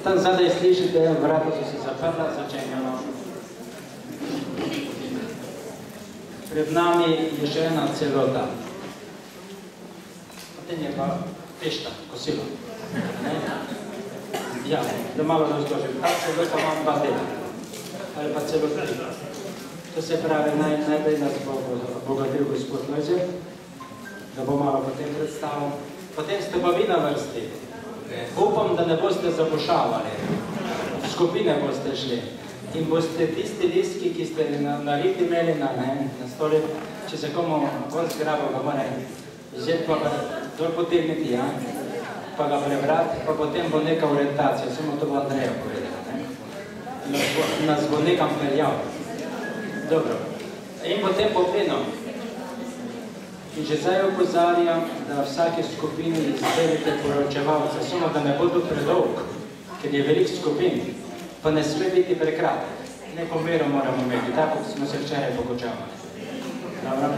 Tam zadaj slišite, vrata so se zaprla, začenjamo. Pred nami je še ena celota. Potem je pa pešta, kosilo. Ja, da malo razložim. Ta celota ima dva dela. Ali pa celo tri. To se pravi, najprej nas bo obogatil gospod Lojze, da bo malo potem predstavil. Potem ste pa vi na vrsti. Upam, da ne boste zabušavali. V skupine boste šli. In boste tisti listki, ki ste na riti imeli na stoli, če se komu bolj zgrabo, ga mora vzeti pa ga dol potegniti, ja? Pa ga prebrati, pa potem bo neka orientacija. Samo to bo Andreja povedala. Nas bo nekam peljal. Dobro. In potem popeno. In že zdaj opozarjam, da v vsaki skupini izberite poročevalce, samo da ne bodo predolg, ker je veliko skupin, pa ne sme biti prekratek. Neko mero moramo imeti, tako smo se včeraj pokočavali. Dobro?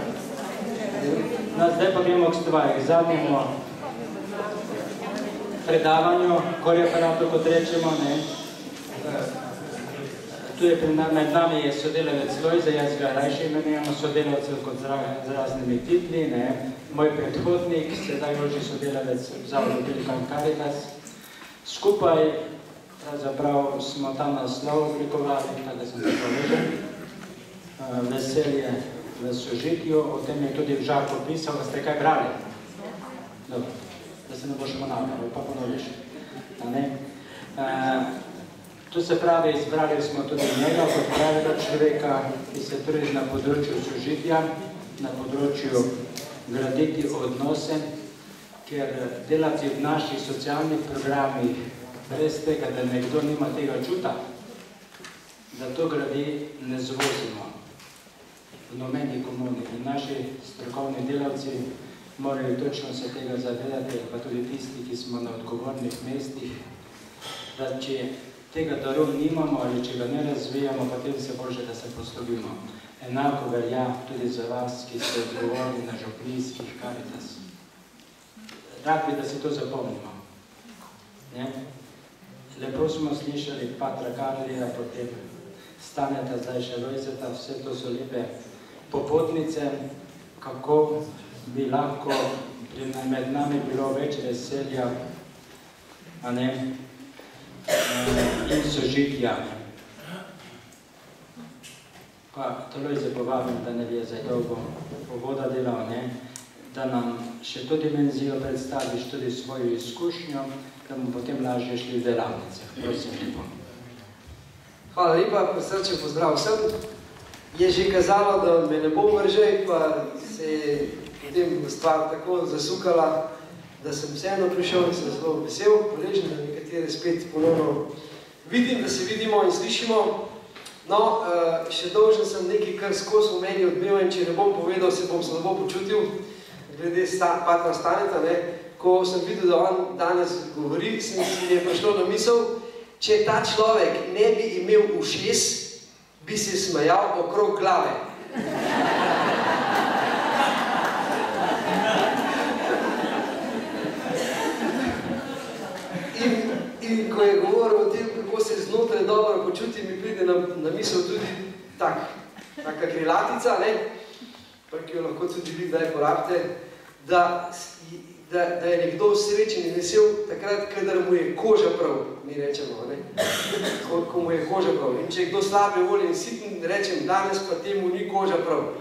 No, zdaj pa gremo k stvari, k zadnjemu predavanju, koreferatu, kot rečemo, ne? Tu je med nami je sodelavec Lojze, jaz ga rajše imenujemo sodelavcev kot z raznimi titli, ne. Moj predhodnik, sedaj Joži sodelavec v Zavodu Pelikan Caritas. Skupaj, pravzaprav, smo ta naslov oblikovali, tako da sem se povedal. Veselje v sožitju, o tem je tudi v Žarku pisal, da ste kaj brali? Dobro, da se ne boš ponavljal, pa ponoviš. To se pravi, izbrali smo tudi njega kot pravega človeka, ki se trudi na področju sožitja, na področju graditi odnose, ker delati v naših socialnih programih brez tega, da nekdo nima tega čuta, da to gradi ne zvozimo v nobeni komuni. In naši strokovni delavci morajo točno se tega zavedati, pa tudi tisti, ki smo na odgovornih mestih, da če tega daru nimamo ali če ga ne razvijamo, potem se bože, da se poslovimo. Enako velja tudi za vas, ki ste odgovorni na župnijskih Caritas. Rad bi, da si to zapomnimo. Lepo smo slišali Patra Karlija, potem Staneta, zdaj še Lojzeta, vse to so lepe popotnice, kako bi lahko med nami bilo več veselja, a ne, in sožitja. Pa toloj se povabim, da ne bi je zdaj dolgo povoda delal, da nam še to dimenzijo predstaviš, tudi svojo izkušnjo, da bomo potem lažje šli v delavnice. Prosim lepo. Hvala lepa, prisrčen pozdrav vsem. Je že kazalo, da me ne bo vržej, pa se je potem stvar tako zasukala, da sem vseeno prišel in sem zelo vesel, hvaležen, da nekatere spet ponovno vidim, da se vidimo in slišimo. No, še dolžen sem nekaj, kar skozi v meni odmeva in če ne bom povedal, se bom slabo počutil, glede Patra Staneta, ko sem videl, da on danes govori, mi je prišlo do misel, če ta človek ne bi imel ušes, bi se smejal okrog glave. In ko je govoril o tem, kako se znotraj dobro počuti, mi pride na misel tudi taka krilatica, ki jo lahko tudi vi kdaj porabite, da je nekdo srečen in vesel takrat, kadar mu je koža prav, mi rečemo, ko mu je koža prav. In če je kdo slabe volje in siten, rečem, danes pa temu ni koža prav.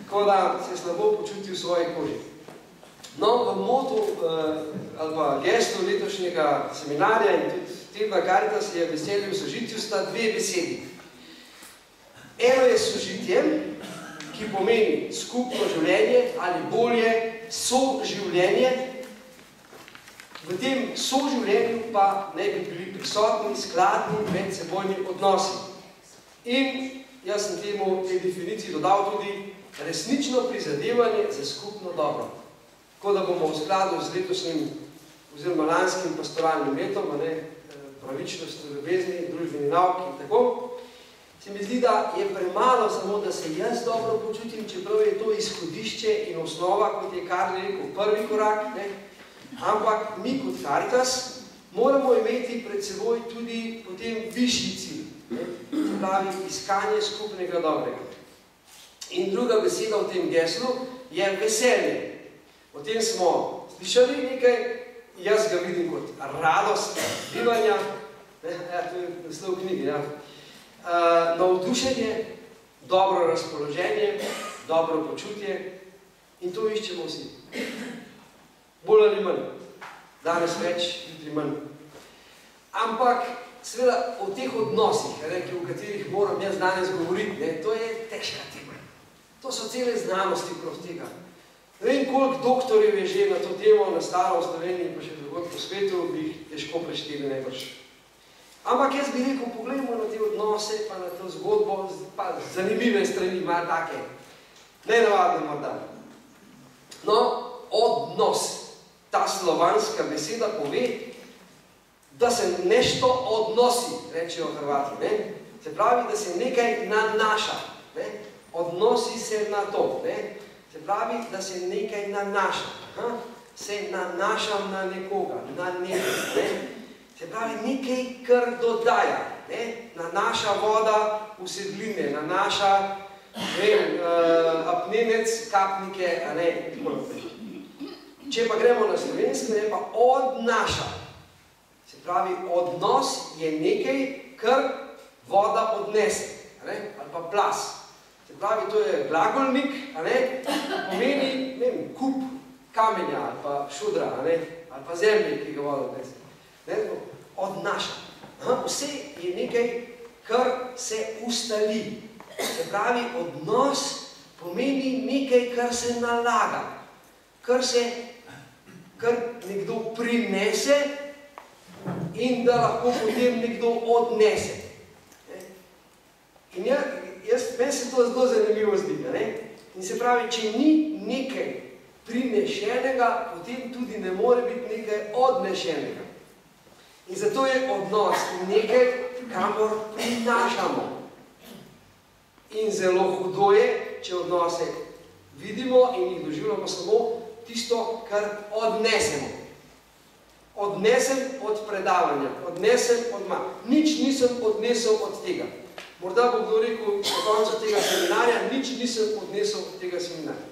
Tako da se slabo počuti v svoji koži. No, v motu ali pa gestu letošnjega seminarja in tudi tega Caritas je veselje v sožitju sta dve besedi. Eno je sožitje, ki pomeni skupno življenje ali bolje soživljenje. V tem soživljenju pa ne bi bili prisotni, skladni medsebojni odnosi. In jaz sem temu tej definiciji dodal tudi resnično prizadevanje za skupno dobro. Tako da bomo v skladu z letošnjim oziroma lanskim pastoralnim letom, pravičnost, ljubezni, družbeni nauk in tako, se mi zdi, da je premalo samo, da se jaz dobro počutim, čeprav je to izhodišče in osnova, kot je Karl rekel, prvi korak, ampak mi kot Caritas moramo imeti pred seboj tudi potem višji cilj. Se pravi, iskanje skupnega dobrega. In druga beseda v tem geslu je veselje. O tem smo slišali nekaj, jaz ga vidim kot radost bivanja, to je naslov knjige, navdušenje, dobro razpoloženje, dobro počutje in to iščemo vsi. Bolj ali manj. Danes več, jutri manj. Ampak, seveda, o teh odnosih, o katerih moram jaz danes govoriti, to je težka tema. To so cele znanosti prav tega. Ne vem, koliko doktorjev je že na to temo nastalo v Sloveniji, pa še drugod po svetu, bi jih težko prešteli najbrž. Ampak jaz bi rekel, pogledamo na te odnose, pa na to zgodbo, pa zanimive strani, malo take, nenavadne morda. No, odnos. Ta slovanska beseda pove, da se nešto odnosi, rečejo Hrvati, ne? Se pravi, da se nekaj nanaša, ne? Odnosi se na to, ne? Se pravi, da se nekaj nanaša, se nanašam na nekoga, na nekaj, ne? Se pravi, nekaj, kar dodaja, ne? Nanaša voda v sedline, nanaša, apnenec, kapnike, a ne, tako naprej. Če pa gremo na slovensko, je pa odnaša. Se pravi, odnos je nekaj, kar voda odnese, ali pa plas. Se pravi, to je glagolnik, pomeni, ne vem, kup kamenja ali pa šudra, ali pa zemlje, ki ga voda odnese. Odnaša. Vse je nekaj, kar se ustali. Se pravi, odnos pomeni nekaj, kar se nalaga, kar nekdo prinese in da lahko potem nekdo odnese. In meni se to zelo zanimivo zdi. In se pravi, če ni nekaj prinešenega, potem tudi ne more biti nekaj odnešenega. In zato je odnos nekaj, kamor prinašamo. In zelo hudo je, če odnose vidimo in jih doživljamo samo tisto, kar odnesemo. Odnesem od predavanja, odnesem od nič nisem odnesel od tega. Morda bo kdo rekel po koncu tega seminarja, nič nisem odnesel od tega seminarja.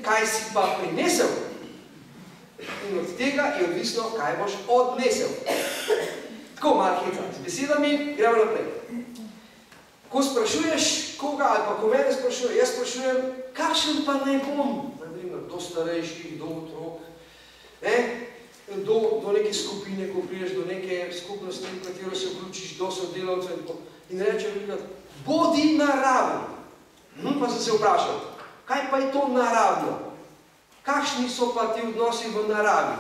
Kaj si pa prinesel? In od tega je odvisno, kaj boš odnesel. Tako malo hitro, z besedami gremo naprej. Ko sprašuješ koga, ali pa ko mene sprašuje, jaz sprašujem, kakšen pa naj bom? Do starejših, do otrok, do neke skupine, ko priješ do neke skupnosti, v katero se vključiš, do sodelavcev in rečejo, bodi naraven. Pa sem se vprašal, kaj pa je to naravno? Kakšni so pa ti odnosi v naravi?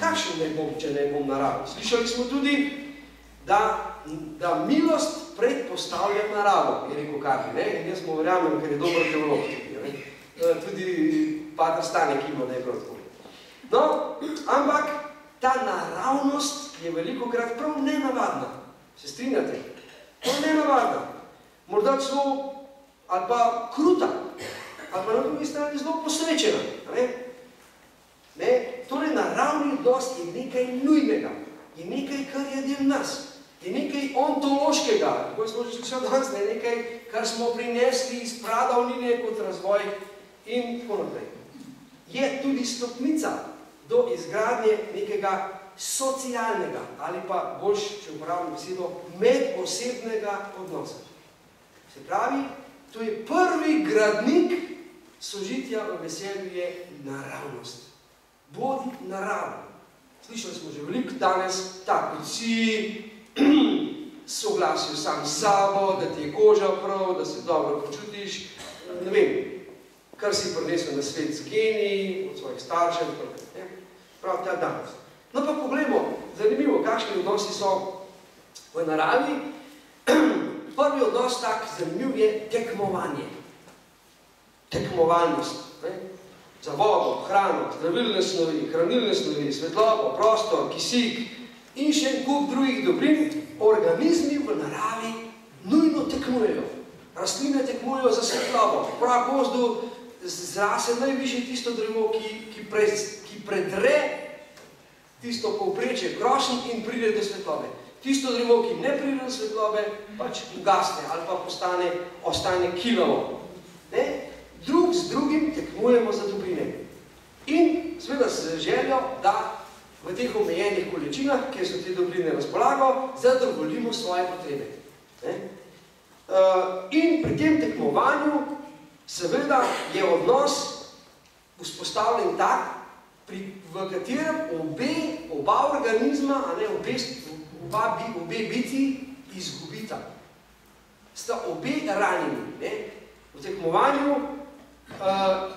Kakšen ne bom, če ne bom naraven? Slišali smo tudi, da milost predpostavlja naravo, je rekel Karli, in jaz mu verjamem, ker je dober teolog. Tudi Pater Stanek ima najprav tako. No, ampak ta naravnost je velikokrat prav nenavadna. Se strinjate? Prav nenavadna. Morda celo, ali pa kruta, ali pa na drugi strani zelo posrečena. Torej, naravni odnos je nekaj nujnega. Je nekaj, kar je del nas. Je nekaj ontološkega, kako smo že slišali danes, nekaj, kar smo prinesli iz pradavnine kot razvoj in tako naprej. Je tudi stopnica do izgradnje nekega socialnega ali pa boljš, če uporabljam besedo, medosebnega odnosa. Se pravi, to je prvi gradnik sožitja v veselju je naravnost. Bodi naraven. Slišali smo že veliko danes, tako si soglasil sam s sabo, da ti je koža prav, da se dobro počutiš, ne vem, kar si prinesel na svet z geni, od svojih staršev, prav ta danes. No pa poglejmo, zanimivo, kakšni odnosi so v naravi. Prvi odnos tak zanimiv je tekmovanje. Tekmovalnost. Za vodo, hrano, zdravilne snovi, hranilne snovi, svetlobo, prostor, kisik in še en kup drugih dobrin, organizmi v naravi nujno tekmujejo. Rastline tekmujejo za svetlobo. Prav gozdu zrase najvišje tisto drevo, ki predre tisto povprečje krošen in pride do svetlobe. Tisto drevo, ki ne pride do svetlobe, pač ugasne ali pa ostane kilavo. Drug z drugim tekmujemo za dobrine. In seveda z željo, da v teh omejenih količinah, kjer so te dobrine razpolago, zadovoljimo svoje potrebe. In pri tem tekmovanju seveda je odnos vzpostavljen tak, v katerem oba organizma, obe biti izgubita. Sta obe ranjeni. V tekmovanju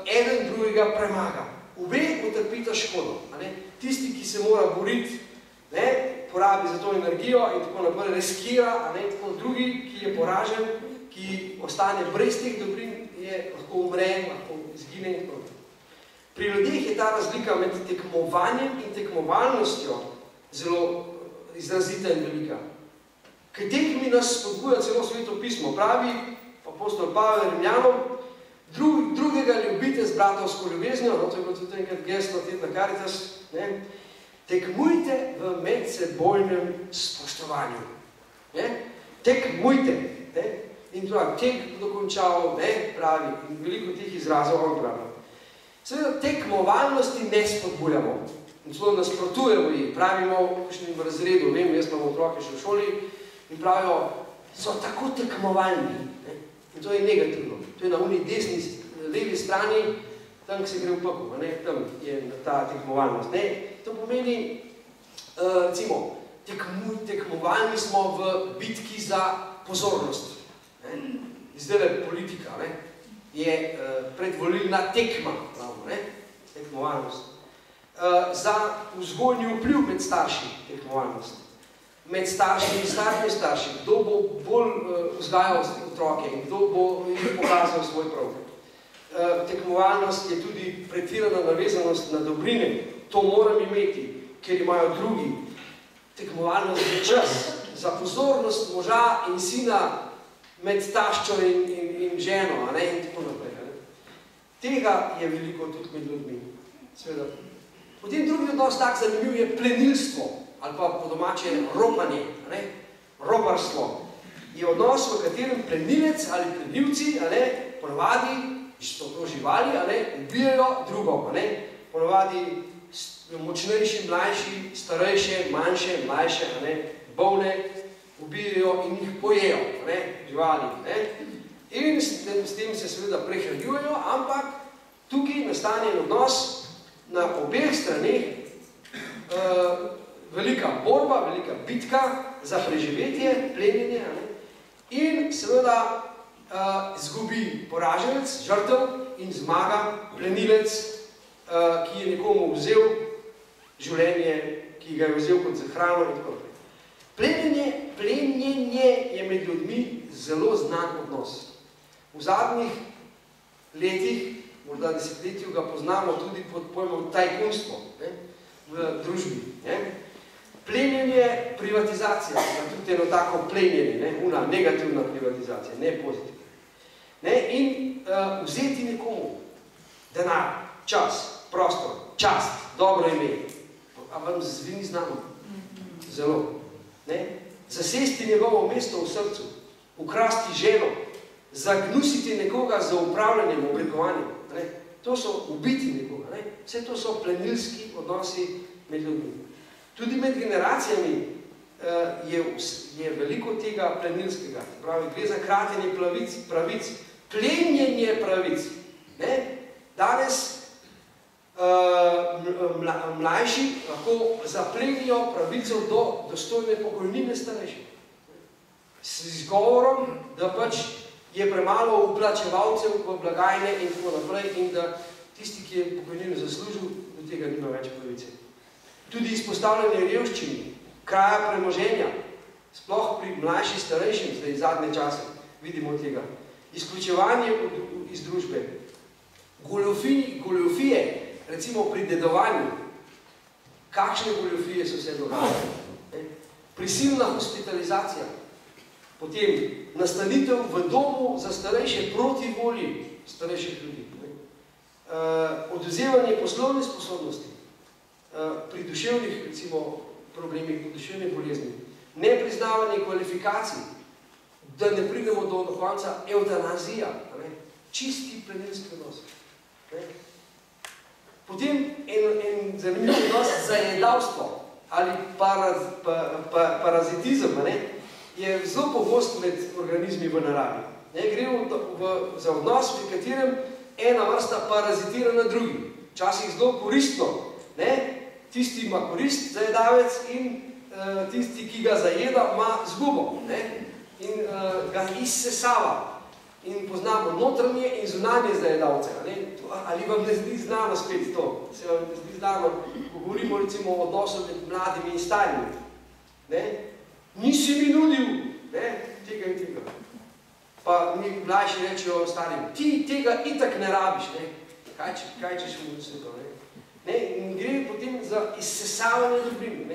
eden drugega premaga. Obe utrpita škodo. Tisti, ki se mora boriti, porabi za to energijo in tako naprej riskira, tako drugi, ki je poražen, ki ostane brez teh dobrin, lahko umre, lahko izgine in tako naprej. Pri ljudeh je ta razlika med tekmovanjem in tekmovalnostjo zelo izrazita in velika. K tekmi nas spodbuja celo Sveto pismo. Pravi apostol Pavel Rimljanom, drugega ljubite z bratovsko ljubeznijo, to je bilo tudi enkrat geslo tedna Caritas, tekmujte v medsebojnem spoštovanju. Tekmujte. In pravi, tek dokončal, pravi, in veliko teh izrazov on pravi. Seveda tekmovalnosti ne spodbujamo. In celo nasprotujemo jih. Pravimo v kakšnem razredu, vem, jaz imam otroke še v šoli, in pravijo, so tako tekmovalni. In to je negativno. To je na uni desni, levi strani, tam, ki se gre v paku, tam je ta tekmovalnost. To pomeni, recimo, tekmovalni smo v bitki za pozornost. Zdaj politika, je predvolilna tekma, tekmovalnost. Za vzgojni vpliv med starši, tekmovalnost. Med starši in starši, kdo bo bolj vzgajal otroke in kdo bo jih pokazal svoj prav. Tekmovalnost je tudi pretirana navezanost na dobrine. To moram imeti, ker imajo drugi. Tekmovalnost je čas za pozornost moža in sina med taščo in ženo, in tako naprej. Tega je veliko tudi med ljudmi. Potem drugi odnos tak zanimiv je plenilstvo, ali pa po domače ropanje, roparstvo. Je odnos, v katerem plenilec ali plenilci, ponavadi, so to živali, ubijajo drugo. Ponavadi močnejši, mlajši, starejše, manjše, mlajše, bolne, ubijajo in jih pojejo, živali. In s tem se seveda prehranjujejo, ampak tukaj nastane odnos na obeh straneh, velika borba, velika bitka za preživetje, plenjenje, in seveda izgubi poraženec, žrtev in zmaga plenilec, ki je nekomu vzel življenje, ki ga je vzel kot za hrano in tako naprej. Plenjenje je med ljudmi zelo znan odnos. V zadnjih letih, morda desetletju, ga poznamo tudi pod pojmom tajkunstvo v družbi. Plenjenje, privatizacija, tudi eno tako plenjenje, una negativna privatizacija, ne pozitivna. In vzeti nekomu denar, čas, prostor, čast, dobro ime, a vam zveni znamo? Zelo. Zasesti njegovo mesto v srcu, ukrasti ženo, zagnusiti nekoga za upravljanjem, oblikovanjem. To so ubiti nekoga. Vse to so plenilski odnosi med ljudmi. Tudi med generacijami je veliko tega plenilskega. Pravi, gre za kratenje pravic, plenjenje pravic. Danes mlajši lahko zaplenijo pravico do dostojne pokojnine starejših. S izgovorom, da pač je premalo vplačevalcev v blagajne in tako naprej in da tisti, ki je pokojnino zaslužil, do tega nima več pravice. Tudi izpostavljanje revščini, kraja premoženja, sploh pri mlajših starejših, zdaj zadnje čase, vidimo tega. Izključevanje iz družbe, goljofije, recimo pri dedovanju, kakšne goljofije so se dogajale. Prisilna hospitalizacija, potem nastanitev v domu za starejše proti volji starejših ljudi, odvzemanje poslovne sposobnosti, pri duševnih, recimo, problemih, pri duševnih bolezni, nepriznavanje kvalifikacij, da ne pridemo do konca eutanazija, čisti plenilski odnos. Potem en zanimiv odnos zajedavstvo ali parazitizem je zelo pogost med organizmi v naravi. Gre za odnos, v katerem ena vrsta parazitira na drugi. Včasih zelo koristno. Tisti ima korist, zajedavec, in tisti, ki ga zajeda, ima zgubo. In ga izsesava. In poznamo notranje in zunanje zajedavce. Ali vam ne zdi znano spet to? Se vam ne zdi znano, ko govorimo recimo o odnosu med mladimi in starimi. Nisi mi nudil tega in tega. Pa mi mlajši rečejo starim, ti tega itak ne rabiš. Kaj češ mu vse to? In gre potem za izsesavanje dobrin.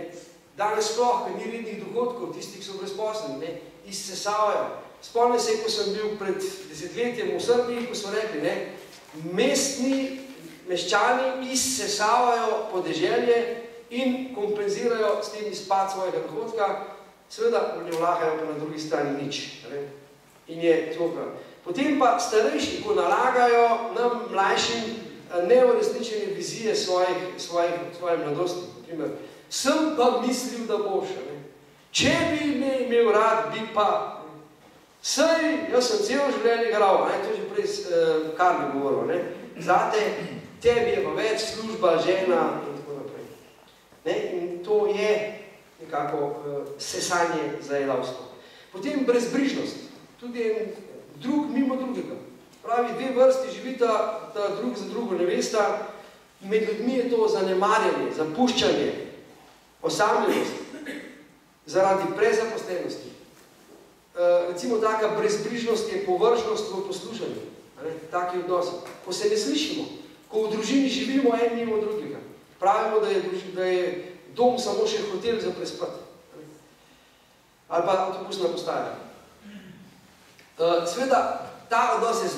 Danes sploh, ker ni rednih dogodkov, tistih, ki so brezposleni, izsesavajo. Spomnim se, ko sem bil pred desetletjem v Srbiji, ko smo rekli, mestni meščani izsesavajo podeželje in kompenzirajo s tem izpad svojega dohodka, seveda ne vlagajo pa na drugi strani nič. In je to prav. Potem pa starejši, ko nalagajo nam mlajšim neuresničene vizije svoje mladosti. Naprimer, sem pa mislil, da boš. Če bi me imel rad, bi pa. Saj, jaz sem celo življenje igral, to že prej kar bi govoril, zate, tebi je pa več služba, žena in tako naprej. In to je nekako sesanje zajedavstva. Potem brezbrižnost, tudi en drug mimo drugega. Pravi, dve vrsti živita, da drug za drugo ne vesta, med ljudmi je to zanemarjanje, zapuščanje, osamljenost, zaradi prezaposlenosti. Recimo taka brezbrižnost je površnost v poslušanju, taki odnosi. Ko se ne slišimo, ko v družini živimo en mimo drugega, pravimo, da je dom samo še hotel za prespat. Ali pa avtobusna postaja. Sveda, ta odnos je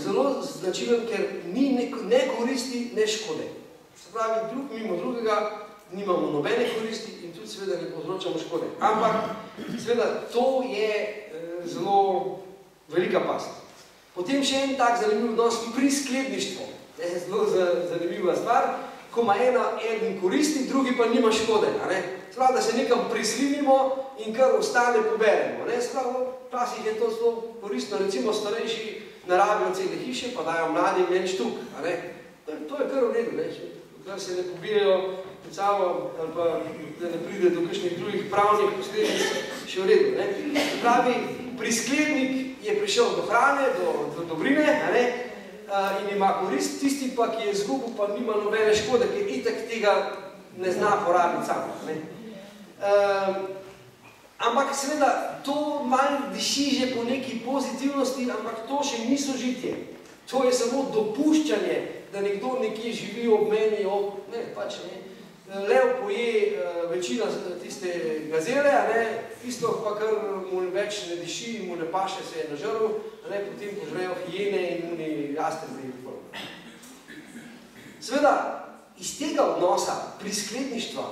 zelo značilen, ker ni ne koristi, ne škode. Se pravi, drug mimo drugega, nimamo nobene koristi in tudi seveda ne povzročamo škode. Ampak, seveda, to je zelo velika past. Potem še en tak zanimiv odnos pri skledništvu. Zelo zanimiva stvar, ko ima eden koristi, drugi pa nima škode. Se pravi, da se nekam prislinimo in kar ostane poberemo. Se pravi, včasih je to zelo koristno, recimo starejši narabijo cele hiše, pa dajo mladim en štuk. To je kar v redu, dokler se ne pobijajo med sabo, ali pa da ne pride do kakšnih drugih pravnih posledic, še v redu. Se pravi, prisklednik je prišel do hrane, do dobrine in ima korist, tisti pa, ki je izgubil, pa nima nobene škode, ker itak tega ne zna porabiti sam. Ampak seveda, to malo diši že po neki pozitivnosti, ampak to še ni sožitje. To je samo dopuščanje, da nekdo nekje živi ob meni, pač ne. Lev poje večina tiste gazele, tisto pa kar mu več ne diši, mu ne paše, se je nažrl, potem požrejo hijene in oni jastrbi. Seveda, iz tega odnosa priskledništva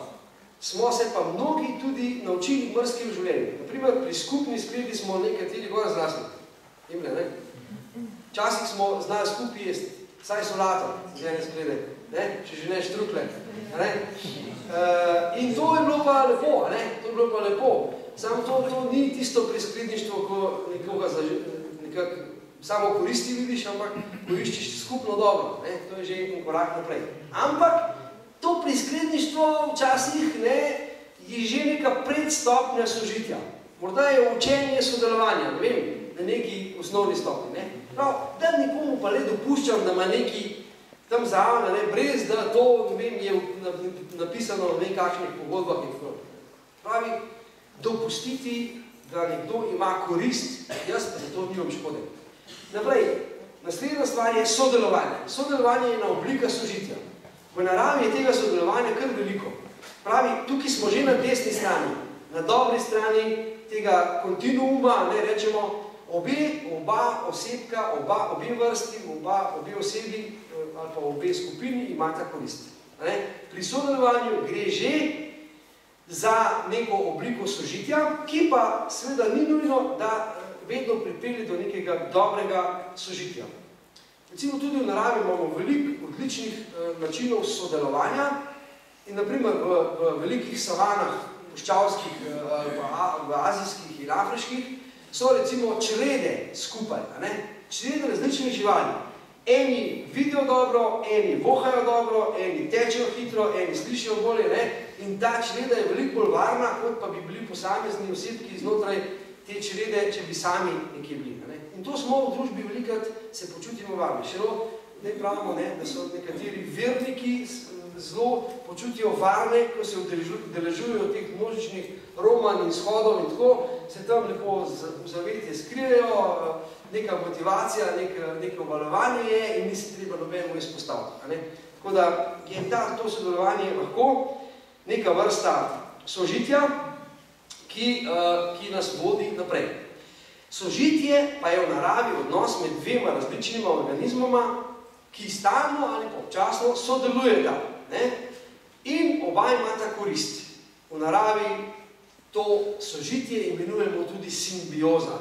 smo se pa mnogi tudi naučili mrskim življenju. Naprimer, pri skupni skledi smo nekateri gor zrasli. Včasih smo znali skupaj jesti, vsaj solato z ene sklede, če že ne štrukle. In to je bilo pa lepo, Samo to ni tisto priskledništvo, ko nekoga nekako samo koristi vidiš, ampak ko iščeš skupno dobro. To je že en korak naprej. Ampak to priskledništvo včasih je že neka predstopnja sožitja. Morda je učenje sodelovanja, ne vem, na neki osnovni stopni. Da nekomu pa le dopuščam, da ima neki tam zraven, brez da to, ne vem, je napisano v nekakšnih pogodbah in tako. Pravi, dopustiti, da nekdo ima korist, jaz za to nimam škode. Naprej, naslednja stvar je sodelovanje. Sodelovanje je ena oblika sožitja. V naravi je tega sodelovanja kar veliko. Pravi, tukaj smo že na desni strani, na dobri strani tega kontinuuma, rečemo, oba osebka, obe vrsti, obe osebi ali pa obe skupini imata korist. Pri sodelovanju gre že za neko obliko sožitja, ki pa seveda ni nujno, da vedno pripelje do nekega dobrega sožitja. Recimo tudi v naravi imamo veliko odličnih načinov sodelovanja in naprimer v velikih savanah, puščavskih, v azijskih in afriških, so recimo črede skupaj, črede različnih živali. Eni vidijo dobro, eni vohajo dobro, eni tečejo hitro, eni slišijo bolje, in ta čreda je veliko bolj varna, kot pa bi bili posamezni osebki znotraj te črede, če bi sami nekje bili. In to smo v družbi velikrat se počutimo varni. Šelo, ne pravimo, da so nekateri verniki zelo počutijo varne, ko se udeležujejo teh množičnih romanj in shodov in tako, se tam lepo v zavetje skrijejo, neka motivacija, neko valovanje je in ni se treba nobenemu izpostaviti. Tako da je to sodelovanje lahko neka vrsta sožitja, ki nas vodi naprej. Sožitje pa je v naravi odnos med dvema različnima organizmoma, ki stalno ali občasno sodelujeta. In oba imata korist. V naravi to sožitje imenujemo tudi simbioza.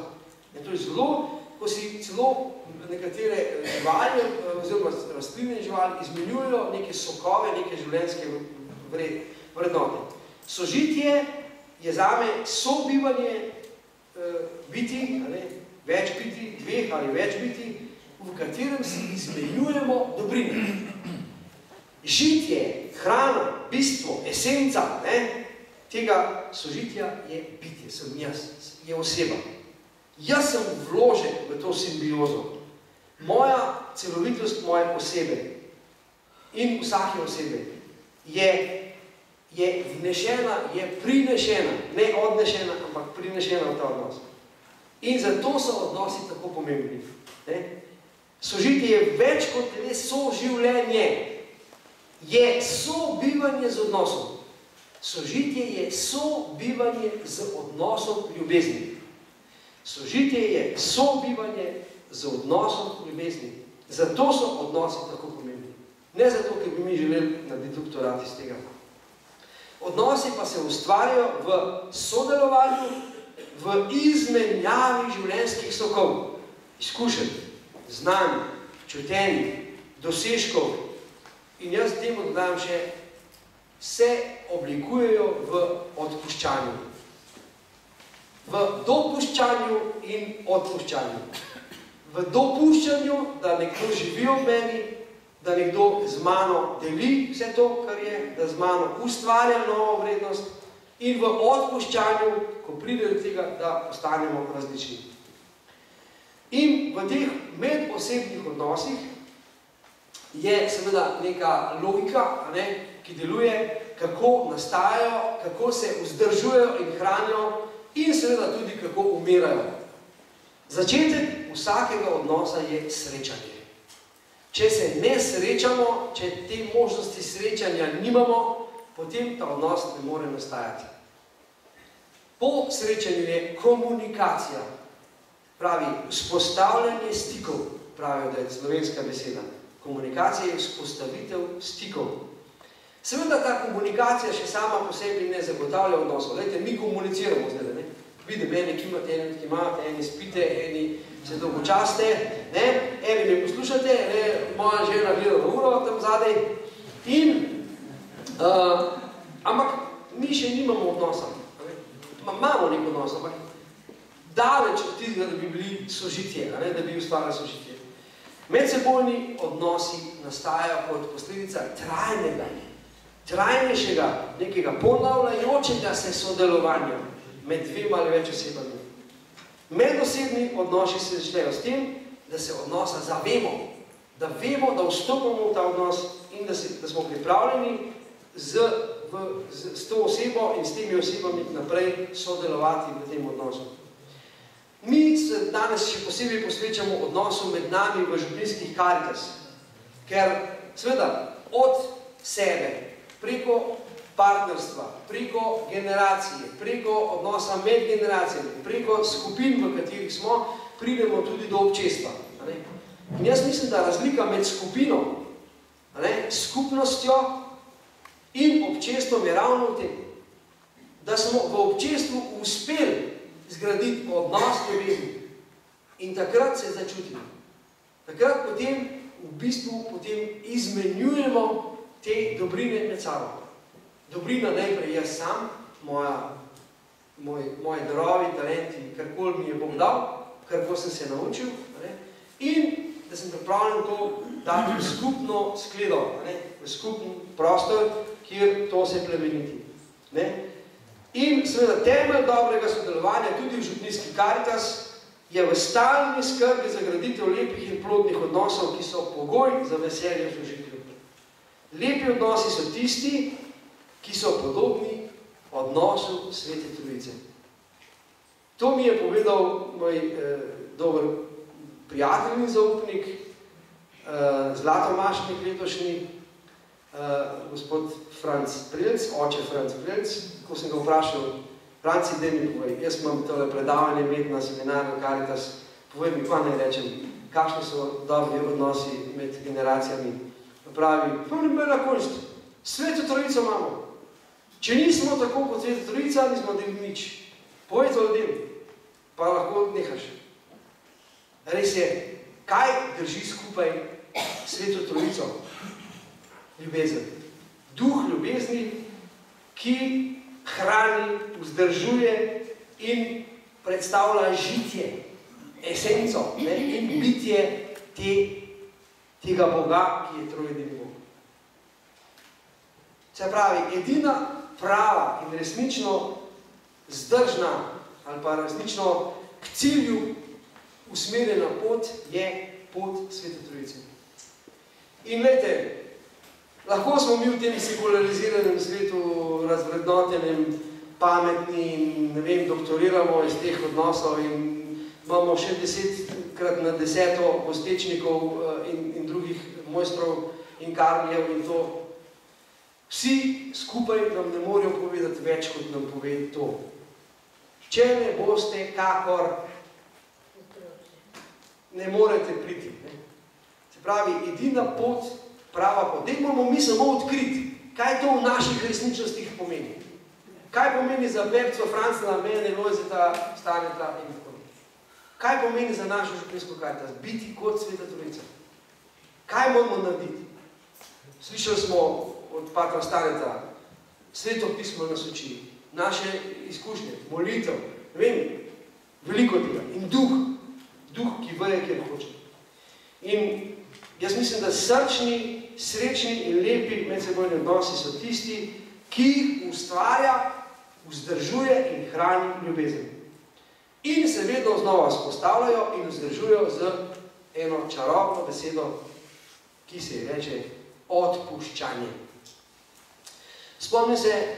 To je zelo, ko si celo nekatere živali, oziroma rastline živali, izmenjujejo neke sokove, neke življenjske vrednote. Sožitje je zame sobivanje biti, več biti, dveh ali več biti, v katerem si izmenjujemo dobrine. Žitje, hrana, bistvo, esenca tega sožitja je bitje, sem jaz, je oseba. Jaz sem vložen v to simbiozo. Moja celovitost moje osebe in vsake osebe je vnešena, je prinešena, ne odnešena, ampak prinešena v ta odnos. In zato so odnosi tako pomembni. Sožitje je več kot le soživljenje. Je sobivanje z odnosom. Sožitje je sobivanje z odnosom ljubezni. Sožitje je sobivanje z odnosom ljubezni. Zato so odnosi tako pomembni. Ne zato, ker bi mi želeli narediti doktorat iz tega. Odnosi pa se ustvarjajo v sodelovanju, v izmenjavi življenjskih sokov, izkušenj, znanj, čutenj, dosežkov. In jaz temu dodam še, se oblikujejo v odpuščanju. V dopuščanju in odpuščanju. V dopuščanju, da nekdo živi ob meni, da nekdo z mano deli vse to, kar je, da z mano ustvarja novo vrednost, in v odpuščanju, ko pride do tega, da postanemo različni. In v teh medosebnih odnosih je seveda neka logika, ki deluje, kako nastajajo, kako se vzdržujejo in hranijo in seveda tudi kako umirajo. Začetek vsakega odnosa je srečanje. Če se ne srečamo, če te možnosti srečanja nimamo, potem ta odnos ne more nastajati. Po srečanju je komunikacija, pravi vzpostavljanje stikov, pravijo, da je slovenska beseda. Komunikacija je vzpostavitev stikov. Seveda ta komunikacija še sama po sebi ne zagotavlja odnosov. Glejte, mi komuniciramo zdaj, ne? Vidim, eni kimate, eni kimate, eni spite, eni se dolgočaste, eni me poslušate, moja žena gleda na uro tam zadaj. Ampak mi še nimamo odnosa. Imamo nek odnos, ampak daleč od tega, da bi bili sožitje, da bi ustvarjali sožitje. Medsebojni odnosi nastajajo kot posledica trajnejšega, nekega ponavljajočega se sodelovanja med dvema ali več osebami. Medosebni odnosi se začnejo s tem, da se odnosa zavemo, da vemo, da vstopamo v ta odnos in da smo pripravljeni s to osebo in s temi osebami naprej sodelovati v tem odnosu. Mi se danes še posebej posvečamo odnosu med nami v župnijskih Karitas, ker seveda od sebe, preko partnerstva, preko generacije, preko odnosa med generacijami, preko skupin, v katerih smo, pridemo tudi do občestva. In jaz mislim, da razlika med skupino, skupnostjo In občestvom je ravno v tem, da smo v občestvu uspeli zgraditi odnos ljubezni. In takrat se začutimo. Takrat potem v bistvu potem izmenjujemo te dobrine med sabo. Dobrina najprej jaz sam, moji darovi, talenti, karkoli mi je Bog dal, karkoli sem se naučil, in da sem pripravljen to dati v skupno skledo, v skupni prostor, kjer to se plemeniti. In seveda temelj dobrega sodelovanja tudi v župnijski Karitas je v stalni skrbi za graditev lepih in plodnih odnosov, ki so pogoj za veselje v sožitju. Lepi odnosi so tisti, ki so podobni odnosu Svete Trojice. To mi je povedal moj dober prijatelj in zaupnik, zlatomašnik letošnji, gospod Franc Prelc, oče Franc Prelc, ko sem ga vprašal, Franci, daj mi povej, jaz imam tole predavanje med na seminarju Karitas, povej mi, kaj naj rečem, kakšni so dobri odnosi med generacijami. Pravi, pa ne bi bila konst, Sveto Trojico imamo. Če nismo tako kot Sveta Trojica, nismo del nič. Povej to ljudem, pa lahko nehaš. Res je, kaj drži skupaj Sveto Trojico? Ljubezen. Duh ljubezni, ki hrani, vzdržuje in predstavlja žitje, esenco in bitje tega Boga, ki je trojedini Bog. Se pravi, edina prava in resnično zdržna ali pa resnično k cilju usmerjena pot je pot Svete Trojice. In glejte, lahko smo mi v tem sekulariziranem svetu razvrednotenem, pametni in ne vem, doktoriramo iz teh odnosov in imamo še 10krat na 10 gostečnikov in drugih mojstrov in karmijev in to. Vsi skupaj nam ne morejo povedati več, kot nam pove to. Če ne boste kakor, ne morete priti. Se pravi, edina pot, prava pot. Dej moramo mi samo odkriti, kaj to v naših resničnostih pomeni. Kaj pomeni za Pepco, Francela, mene, Lojzeta, Staneta in tako. Kaj pomeni za našo župnijsko Karitas? Biti kot Sveta Trojica. Kaj moramo narediti? Slišali smo od patra Staneta, Sveto pismo nas uči, naše izkušnje, molitev, ne vem, veliko tega. In duh, ki veje, kjer hoče. In jaz mislim, da srčni, srečni in lepi medsebojni odnosi so tisti, ki jih ustvarja, vzdržuje in hrani ljubezen. In se vedno znova spostavljajo in vzdržujejo z eno čarobno besedo, ki se ji reče odpuščanje. Spomnim se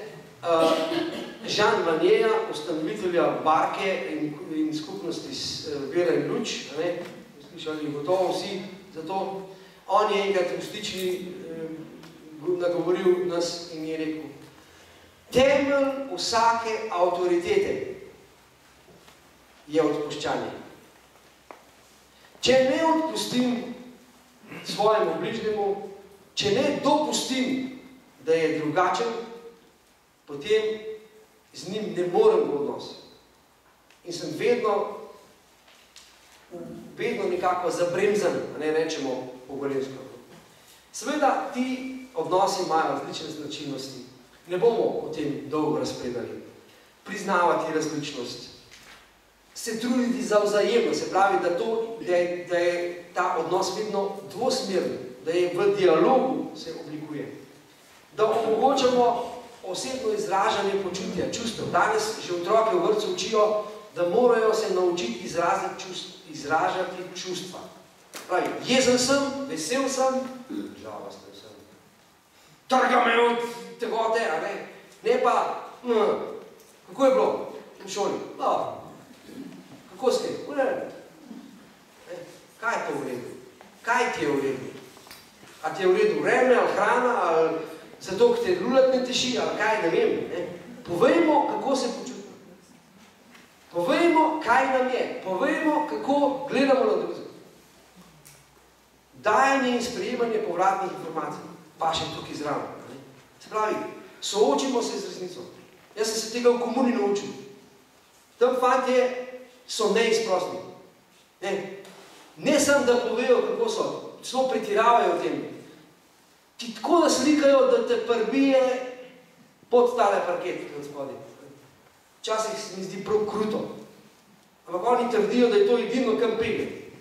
Jean Vanjeja, ustanovitelja Barke in skupnosti Vera in Luč, slišali gotovo vsi za to. On je enkrat v stični nagovoril nas in je rekel, temelj vsake avtoritete je odpuščanje. Če ne odpustim svojemu bližnjemu, če ne dopustim, da je drugačen, potem z njim ne morem v odnos. In sem vedno nekako zabremzan, ne rečemo po gorensko. Seveda, ti odnosi imajo različne značilnosti. Ne bomo o tem dolgo razpredali. Priznavati različnost. Se truditi za vzajemno, se pravi, da je ta odnos vedno dvosmerni, da je v dialogu se oblikuje. Da omogočamo osebno izražanje počutja, čustev. Danes že otroke v vrtcu učijo, da morajo se naučiti izražati čustva. Pravi, jezen sem, vesel sem, žalosten sem. Trga me od tegote, a ne? Ne pa, kako je bilo v šoli? Kako ste? V redu. Kaj je to v redu? Kaj ti je v redu? A ti je v redu vreme, ali hrana, ali zato, ki te lulat ne teši, ali kaj, ne vem. Povejmo, kako se počutimo. Povejmo, kaj nam je. Povejmo, kako gledamo na drugega. Dajanje in sprejemanje povratnih informacij, pa še tukaj zraven. Se pravi, soočimo se z resnico. Jaz sem se tega v komuni naučil. Tam fantje so neizprostni. Ne samo, da povejo, kako so, celo pretiravajo v tem. Ti tako naslikajo, da te prbije pod tale parket, ki odspodi. Včasih se mi zdi prav kruto. Ampak oni trdijo, da je to edino, kam pelje.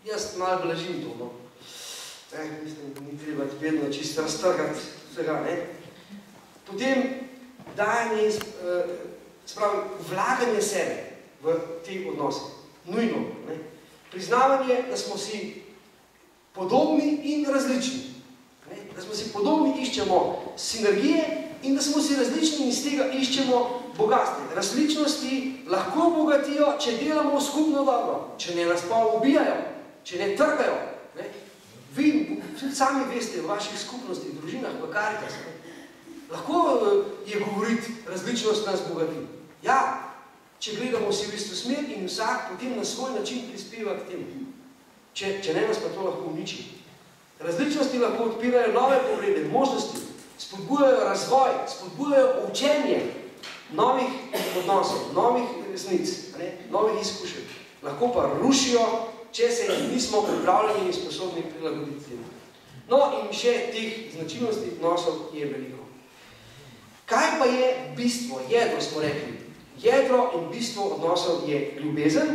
Jaz malo blažim to, no. Mislim, da ni treba vedno čisto raztrgati vsega, ne. Potem dajanje, spravi, vlaganje sebe v te odnose. Nujno, ne. Priznavanje, da smo si podobni in različni. Ne. Da smo si podobni, iščemo sinergije in da smo si različni in iz tega iščemo bogatstvo. Različnosti lahko bogatijo, če delamo skupno dobro, če ne nas pa ubijajo, če ne trgajo. Ne. Vi tudi sami veste v vaših skupnostih, družinah, v Karitas. Lahko je govoriti, različnost nas bogati. Ja, če gledamo vsi v isto smer in vsak potem na svoj način prispeva k temu. Če ne nas pa to lahko uniči. Različnosti lahko odpirajo nove poglede, možnosti, spodbujajo razvoj, spodbujajo učenje novih odnosov, novih resnic, novih izkušenj. Lahko pa rušijo, če se nismo pripravljeni in sposobni prilagoditi. No in še teh značilnosti odnosov je veliko. Kaj pa je bistvo, jedro smo rekli? Jedro in bistvo odnosov je ljubezen,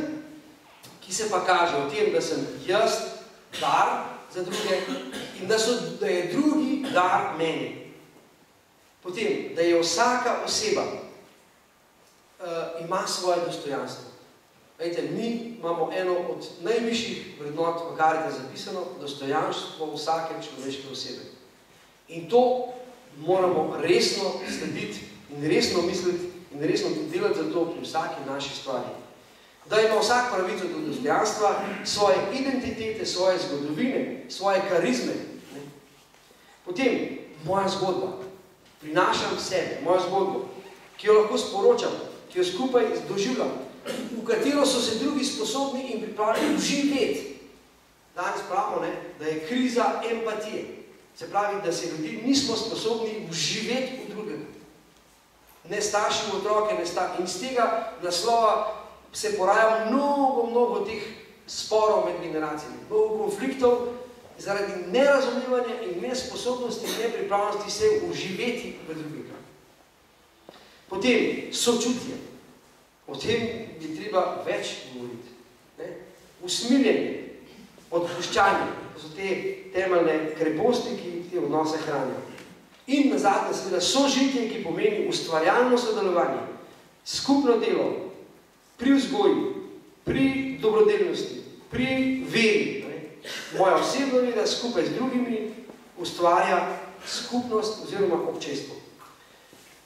ki se pa kaže v tem, da sem jaz dar za druge in da je drugi dar meni. Potem, da je vsaka oseba ima svoje dostojanstvo. Vejte, mi imamo eno od najvišjih vrednot v Karitas zapisano, dostojanstvo vsake človeške osebe. In to moramo resno slediti in resno misliti in resno delati za to pri vsaki naši stvari. Da ima vsak pravico do dostojanstva, svoje identitete, svoje zgodovine, svoje karizme. Potem, moja zgodba. Prinašam sebe, mojo zgodbo, ki jo lahko sporočam, ki jo skupaj doživljam, v katero so se drugi sposobni in pripravljeni živeti. Danes pravimo, da je kriza empatije. Se pravi, da se ljudi nismo sposobni živeti v drugega. Ne starši v otroke, ne starši. In z tega naslova se poraja mnogo teh sporov med generacijami. Mnogo konfliktov zaradi nerazumevanja in nesposobnosti in nepripravljenosti se uživeti v drugega. Potem sočutje. O tem je treba več govoriti. Usmiljenje, odpuščanje, to so te temeljne kreposti, ki te odnose hranijo. In nazadnje seveda sožitje, ki pomeni ustvarjalno sodelovanje, skupno delo, pri vzgoji, pri dobrodelnosti, pri veri. Moja osebna vera skupaj z drugimi ustvarja skupnost oziroma občestvo.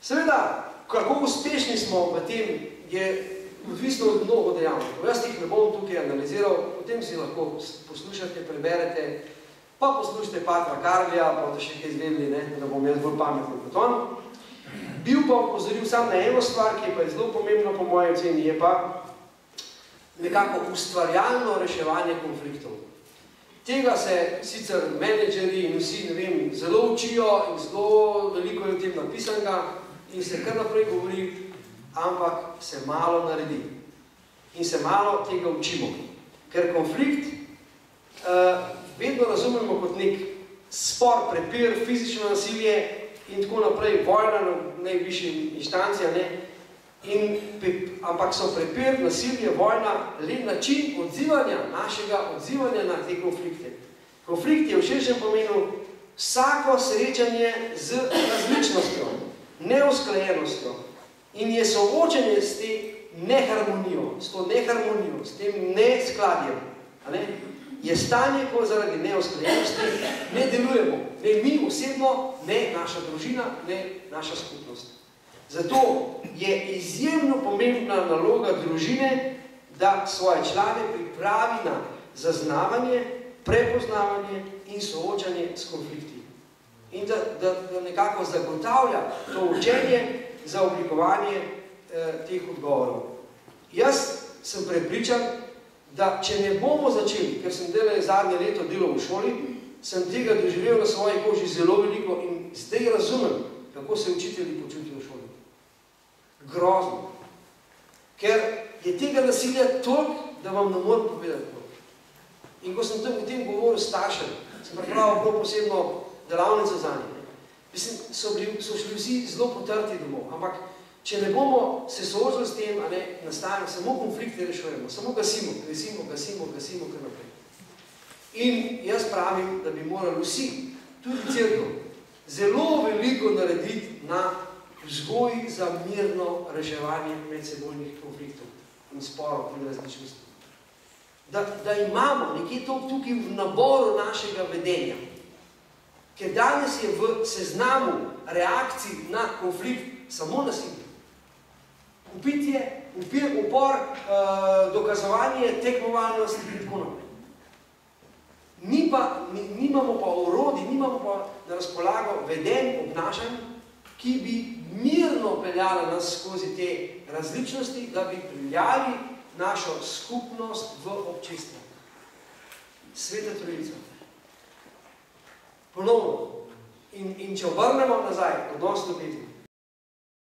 Seveda, kako uspešni smo v tem, je odvisno od mnogo dejavnikov. Jaz jih ne bom tukaj analiziral, potem si lahko poslušate, preberete, pa poslušate Patra Karlija, pa boste še kaj izvedeli, da bom jaz bolj pametno kot on. Bil pa opozoril sam na eno stvar, ki je pa zelo pomembna po moje oceni, je pa nekako ustvarjalno reševanje konfliktov. Tega se sicer menedžeri in vsi, ne vem, zelo učijo in zelo veliko je v tem napisanega in se kar naprej govori, ampak se malo naredi. In se malo tega učimo. Ker konflikt vedno razumemo kot nek spor, prepir, fizično nasilje in tako naprej, vojna na najvišji inštanci, ampak so prepir, nasilje, vojna le način odzivanja, našega odzivanja na te konflikte. Konflikt je v širšem pomenu vsako srečanje z različnostjo, neusklajenostjo in je soočenje s te neharmonijo, s tem neskladjem. Je stanje, ko zaradi neusklajenosti ne delujemo, ne mi osebno, ne naša družina, ne naša skupnost. Zato je izjemno pomembna naloga družine, da svoje člane pripravi na zaznavanje, prepoznavanje in soočanje s konflikti. In da nekako zagotavlja to učenje za oblikovanje teh odgovorov. Jaz sem prepričan, da če ne bomo začeli, ker sem zadnje leto delal v šoli, sem tega doživel na svoji koži zelo veliko in zdaj razumem, kako se učitelji počutijo v šoli. Grozno. Ker je tega nasilja toliko, da vam ne morem povedati. In ko sem o tem govoril s staršem, sem pripravil prav posebno delavnico za njih. Mislim, so šli vsi zelo potrti domov, ampak če ne bomo se soočili s tem, nastavimo, samo konflikte rešujemo, samo gasimo, kar naprej. In jaz pravim, da bi morali vsi, tudi cerkev, zelo veliko narediti na vzgoji za mirno reševanje medsebojnih konfliktov in sporov in različnosti. Da imamo nekje to tukaj v naboru našega vedenja. Ker danes je v seznamu reakcij na konflikt samo nasilje. Upitje, upor, dokazovanje, tekmovalnost in tako naprej. Nimamo pa orodij, nimamo pa na razpolago vedenj, obnašanj, ki bi mirno peljala nas skozi te različnosti, da bi priljali našo skupnost v občestvo. Sveta Trojica. Ponovno. In če obrnemo nazaj, odnos do petih,